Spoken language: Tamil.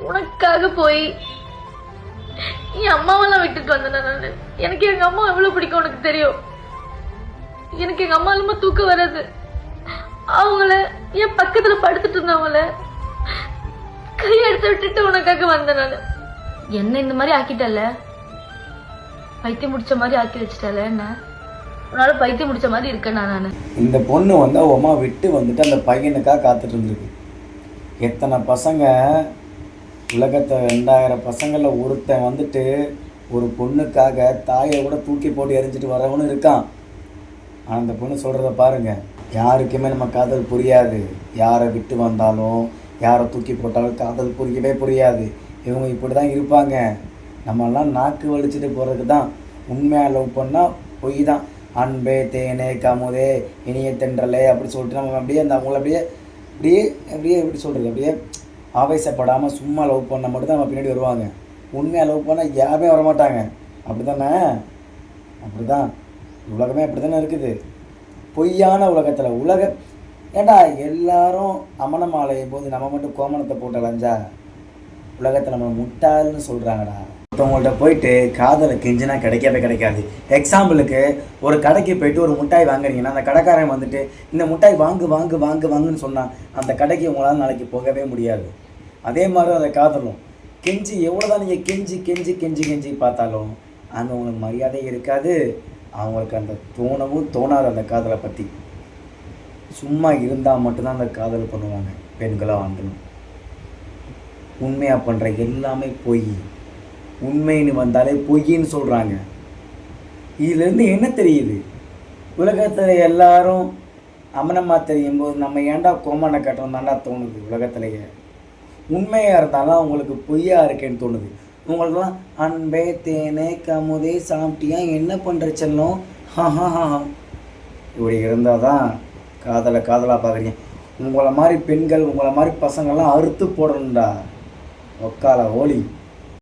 உனக்காக போய் என் அம்மாவெல்லாம் விட்டுட்டு வந்தேன் நான். எனக்கு எங்க அம்மா எவ்வளவு பிடிக்கும் உனக்கு தெரியும். எனக்கு எங்க அம்மா இல்லாம தூக்கம் வராது. அவங்கள என் பக்கத்துல படுத்துட்டு இருந்தவங்கள கையெடுத்து விட்டுட்டு உனக்காக வந்தேன் நான். என்ன இந்த மாதிரி ஆக்கிட்டல, பைத்தியம் முடிச்ச மாதிரி ஆக்கி வச்சிட்டல. என்ன உன்னால பைத்தியம் முடிச்ச மாதிரி இருக்கேன் நான். இந்த பொண்ணு வந்து அவ அம்மா விட்டு வந்துட்டு அந்த பையனுக்காக காத்துட்டு இருந்திருக்கு. எத்தனை பசங்க உலகத்தை 2000 பசங்களில் ஒருத்தன் வந்துட்டு ஒரு பொண்ணுக்காக தாயை கூட தூக்கி போட்டு எரிஞ்சிட்டு வரவனும் இருக்கான். ஆனால் அந்த பொண்ணு சொல்கிறத பாருங்கள், யாருக்குமே நம்ம காதல் புரியாது. யாரை விட்டு வந்தாலும் யாரை தூக்கி போட்டாலும் காதல் புரியாது. இவங்க இப்படி தான் இருப்பாங்க. நம்மெல்லாம் நாக்கு வலிச்சுட்டு போகிறதுக்கு தான். உண்மையாக லவ் பண்ணால் பொய் தான். அன்பே தேனே கமுதே இனிய தென்றலே அப்படி சொல்லிட்டு நம்ம அப்படியே அந்த அவங்கள அப்படியே அப்படியே அப்படியே எப்படி சொல்கிறது, அப்படியே ஆவேசப்படாமல் சும்மா லவ் பண்ண மட்டும் தான் நம்ம பின்னாடி வருவாங்க. உண்மையாக லவ் பண்ணால் யாருமே வரமாட்டாங்க. அப்படி தானே? அப்படி தான் உலகமே அப்படி தானே இருக்குது. பொய்யான உலகத்தில் ஏண்டா எல்லாரும் அமனம் ஆலையும் போது நம்ம மட்டும் கோமணத்தை போட்டு அலைஞ்சா உலகத்தில் நம்ம முட்டாள்னு சொல்கிறாங்கடா. ஒருத்தவங்கள்ட்ட போயிட்டு காதலை கெஞ்சினா கிடைக்காது. எக்ஸாம்பிளுக்கு ஒரு கடைக்கு போயிட்டு ஒரு மிட்டாய் வாங்குறீங்கன்னா அந்த கடைக்காரன் வந்துட்டு இந்த மிட்டாய் வாங்குன்னு சொன்னால் அந்த கடைக்கு உங்களால் நாளைக்கு போகவே முடியாது. அதே மாதிரி அந்த காதலும் கெஞ்சி எவ்வளோ தான் நீங்கள் கெஞ்சி பார்த்தாலும் அங்கே உங்களுக்கு மரியாதை இருக்காது. அவங்களுக்கு அந்த தோணாது அந்த காதலை பற்றி. சும்மா இருந்தால் மட்டும்தான் அந்த காதல் பண்ணுவாங்க பெண்களாக ஆண்களும். உண்மையாக பண்ணுற எல்லாமே பொய். உண்மைன்னு வந்தாலே பொய்ன்னு சொல்கிறாங்க. இதுலேருந்து என்ன தெரியுது? உலகத்தில் எல்லாரும் அமனமாக தெரியும் போது நம்ம ஏன்டா கோமனை கட்டணும் தாண்டா தோணுது. உலகத்துலேயே உண்மையாக இருந்தாலும் அவங்களுக்கு பொய்யாக இருக்கேன்னு தோணுது. உங்களுக்குலாம் அன்பே தேனே கமுதே சாப்பிட்டியா என்ன பண்ணுற செல்லம் இப்படி இருந்தால் தான் காதலாக பார்க்குறீங்க. உங்களை மாதிரி பெண்கள் உங்களை மாதிரி பசங்கள்லாம் அறுத்து போடணும்டா. ஒக்கால ஓலி.